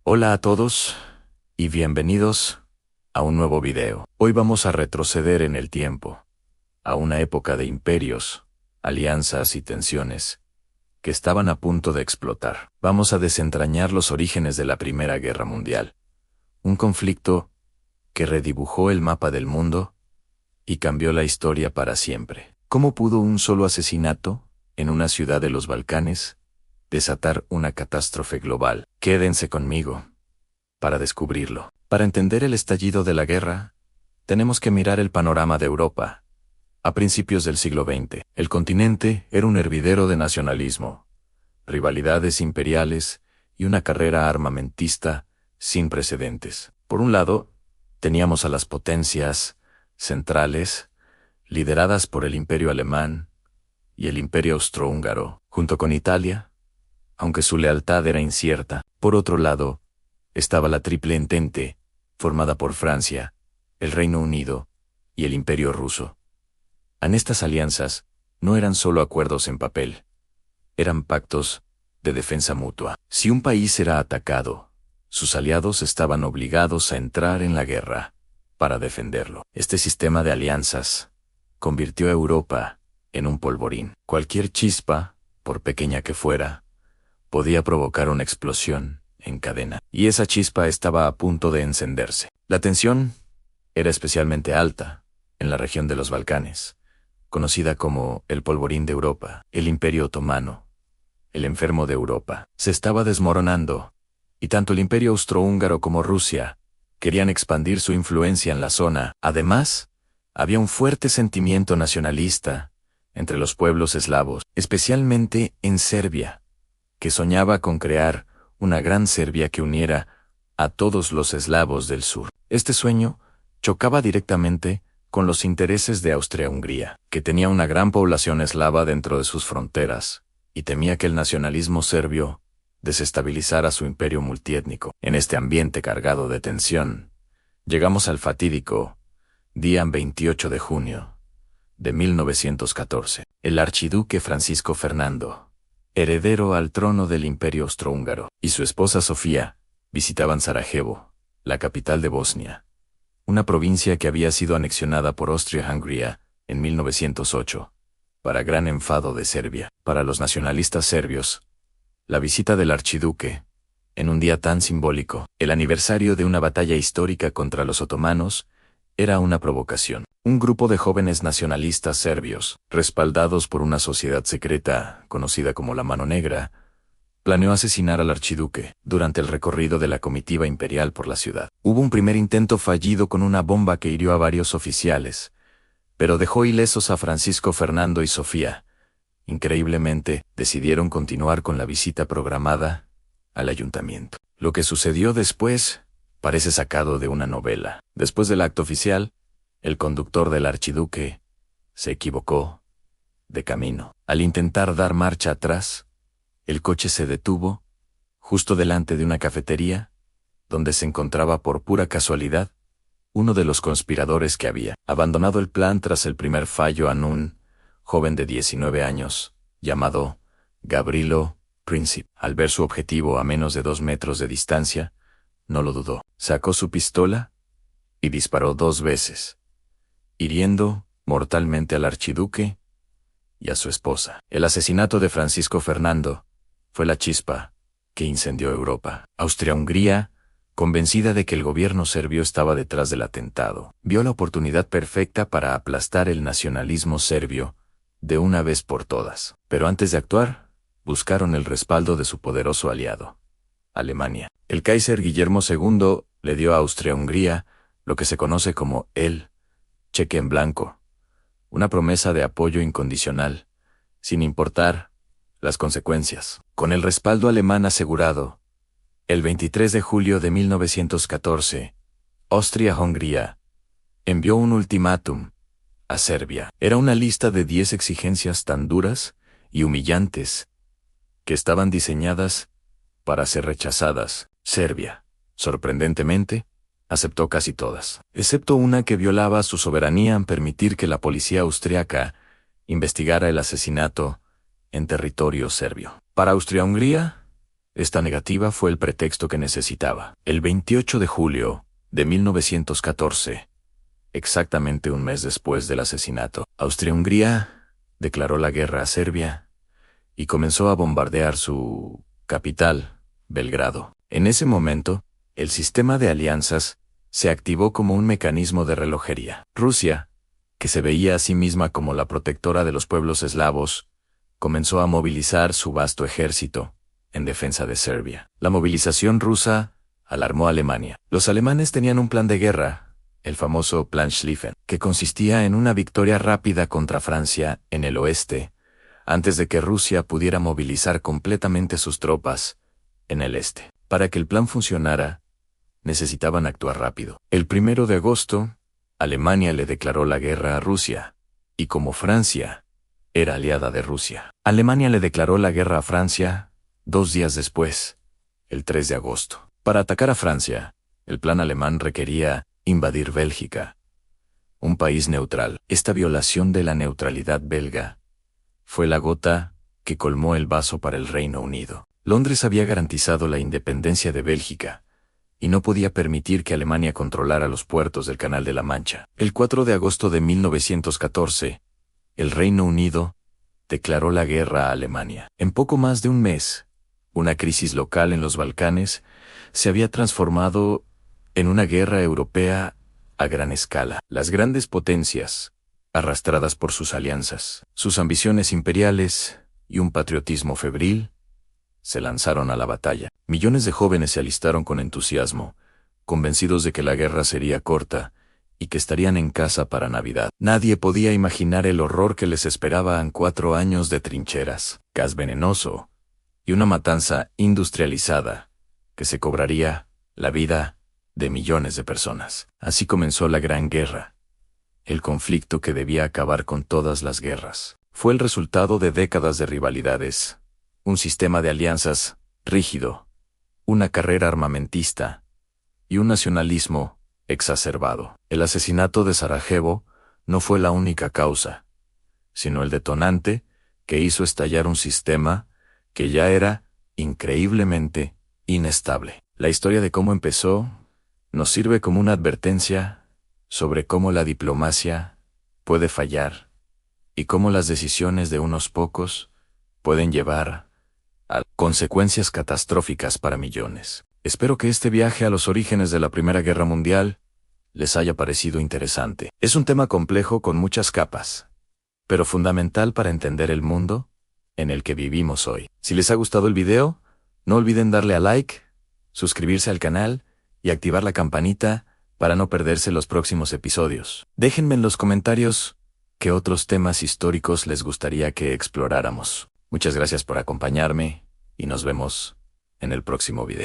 Hola a todos y bienvenidos a un nuevo video. Hoy vamos a retroceder en el tiempo, a una época de imperios, alianzas y tensiones que estaban a punto de explotar. Vamos a desentrañar los orígenes de la Primera Guerra Mundial, un conflicto que redibujó el mapa del mundo y cambió la historia para siempre. ¿Cómo pudo un solo asesinato en una ciudad de los Balcanes desatar una catástrofe global? Quédense conmigo para descubrirlo. Para entender el estallido de la guerra, tenemos que mirar el panorama de Europa. A principios del siglo XX, el continente era un hervidero de nacionalismo, rivalidades imperiales y una carrera armamentista sin precedentes. Por un lado, teníamos a las potencias centrales, lideradas por el Imperio Alemán y el Imperio Austrohúngaro, junto con Italia, aunque su lealtad era incierta. Por otro lado, estaba la Triple Entente, formada por Francia, el Reino Unido y el Imperio Ruso. En estas alianzas no eran solo acuerdos en papel, eran pactos de defensa mutua. Si un país era atacado, sus aliados estaban obligados a entrar en la guerra para defenderlo. Este sistema de alianzas convirtió a Europa en un polvorín. Cualquier chispa, por pequeña que fuera, podía provocar una explosión en cadena, y esa chispa estaba a punto de encenderse. La tensión era especialmente alta en la región de los Balcanes, conocida como el polvorín de Europa. El Imperio Otomano, el enfermo de Europa, se estaba desmoronando, y tanto el Imperio Austrohúngaro como Rusia querían expandir su influencia en la zona. Además, había un fuerte sentimiento nacionalista entre los pueblos eslavos, especialmente en Serbia, que soñaba con crear una gran Serbia que uniera a todos los eslavos del sur. Este sueño chocaba directamente con los intereses de Austria-Hungría, que tenía una gran población eslava dentro de sus fronteras, y temía que el nacionalismo serbio desestabilizara su imperio multiétnico. En este ambiente cargado de tensión, llegamos al fatídico día 28 de junio de 1914. El archiduque Francisco Fernando, heredero al trono del Imperio Austrohúngaro, y su esposa Sofía visitaban Sarajevo, la capital de Bosnia, una provincia que había sido anexionada por Austria-Hungría en 1908, para gran enfado de Serbia. Para los nacionalistas serbios, la visita del archiduque, en un día tan simbólico, el aniversario de una batalla histórica contra los otomanos, era una provocación. Un grupo de jóvenes nacionalistas serbios, respaldados por una sociedad secreta conocida como la Mano Negra, planeó asesinar al archiduque durante el recorrido de la comitiva imperial por la ciudad. Hubo un primer intento fallido con una bomba que hirió a varios oficiales, pero dejó ilesos a Francisco Fernando y Sofía. Increíblemente, decidieron continuar con la visita programada al ayuntamiento. Lo que sucedió después parece sacado de una novela. Después del acto oficial, el conductor del archiduque se equivocó de camino. Al intentar dar marcha atrás, el coche se detuvo justo delante de una cafetería donde se encontraba por pura casualidad uno de los conspiradores que había abandonado el plan tras el primer fallo en un joven de 19 años, llamado Gavrilo Princip. Al ver su objetivo a menos de 2 metros de distancia, no lo dudó. Sacó su pistola y disparó 2 veces, hiriendo mortalmente al archiduque y a su esposa. El asesinato de Francisco Fernando fue la chispa que incendió Europa. Austria-Hungría, convencida de que el gobierno serbio estaba detrás del atentado, vio la oportunidad perfecta para aplastar el nacionalismo serbio de una vez por todas. Pero antes de actuar, buscaron el respaldo de su poderoso aliado, Alemania. El Kaiser Guillermo II le dio a Austria-Hungría lo que se conoce como el cheque en blanco, una promesa de apoyo incondicional, sin importar las consecuencias. Con el respaldo alemán asegurado, el 23 de julio de 1914, Austria-Hungría envió un ultimátum a Serbia. Era una lista de 10 exigencias tan duras y humillantes que estaban diseñadas para ser rechazadas. Serbia, sorprendentemente, aceptó casi todas, excepto una que violaba su soberanía en permitir que la policía austriaca investigara el asesinato en territorio serbio. Para Austria-Hungría, Esta negativa fue el pretexto que necesitaba. El 28 de julio de 1914, exactamente un mes después del asesinato, Austria-Hungría declaró la guerra a Serbia y comenzó a bombardear su capital, Belgrado. En ese momento, el sistema de alianzas se activó como un mecanismo de relojería. Rusia, que se veía a sí misma como la protectora de los pueblos eslavos, comenzó a movilizar su vasto ejército en defensa de Serbia. La movilización rusa alarmó a Alemania. Los alemanes tenían un plan de guerra, el famoso Plan Schlieffen, que consistía en una victoria rápida contra Francia en el oeste, antes de que Rusia pudiera movilizar completamente sus tropas en el este. Para que el plan funcionara, necesitaban actuar rápido. El 1 de agosto, Alemania le declaró la guerra a Rusia, y como Francia era aliada de Rusia, Alemania le declaró la guerra a Francia 2 días después, el 3 de agosto. Para atacar a Francia, el plan alemán requería invadir Bélgica, un país neutral. Esta violación de la neutralidad belga fue la gota que colmó el vaso para el Reino Unido. Londres había garantizado la independencia de Bélgica, y no podía permitir que Alemania controlara los puertos del Canal de la Mancha. El 4 de agosto de 1914, el Reino Unido declaró la guerra a Alemania. En poco más de un mes, una crisis local en los Balcanes se había transformado en una guerra europea a gran escala. Las grandes potencias, arrastradas por sus alianzas, sus ambiciones imperiales y un patriotismo febril, se lanzaron a la batalla. Millones de jóvenes se alistaron con entusiasmo, convencidos de que la guerra sería corta y que estarían en casa para Navidad. Nadie podía imaginar el horror que les esperaban 4 años de trincheras, gas venenoso y una matanza industrializada que se cobraría la vida de millones de personas. Así comenzó la Gran Guerra, el conflicto que debía acabar con todas las guerras. Fue el resultado de décadas de rivalidades, un sistema de alianzas rígido, una carrera armamentista y un nacionalismo exacerbado. El asesinato de Sarajevo no fue la única causa, sino el detonante que hizo estallar un sistema que ya era increíblemente inestable. La historia de cómo empezó nos sirve como una advertencia sobre cómo la diplomacia puede fallar y cómo las decisiones de unos pocos pueden llevar a consecuencias catastróficas para millones. Espero que este viaje a los orígenes de la Primera Guerra Mundial les haya parecido interesante. Es un tema complejo con muchas capas, pero fundamental para entender el mundo en el que vivimos hoy. Si les ha gustado el video, no olviden darle a like, suscribirse al canal y activar la campanita para no perderse los próximos episodios. Déjenme en los comentarios qué otros temas históricos les gustaría que exploráramos. Muchas gracias por acompañarme y nos vemos en el próximo video.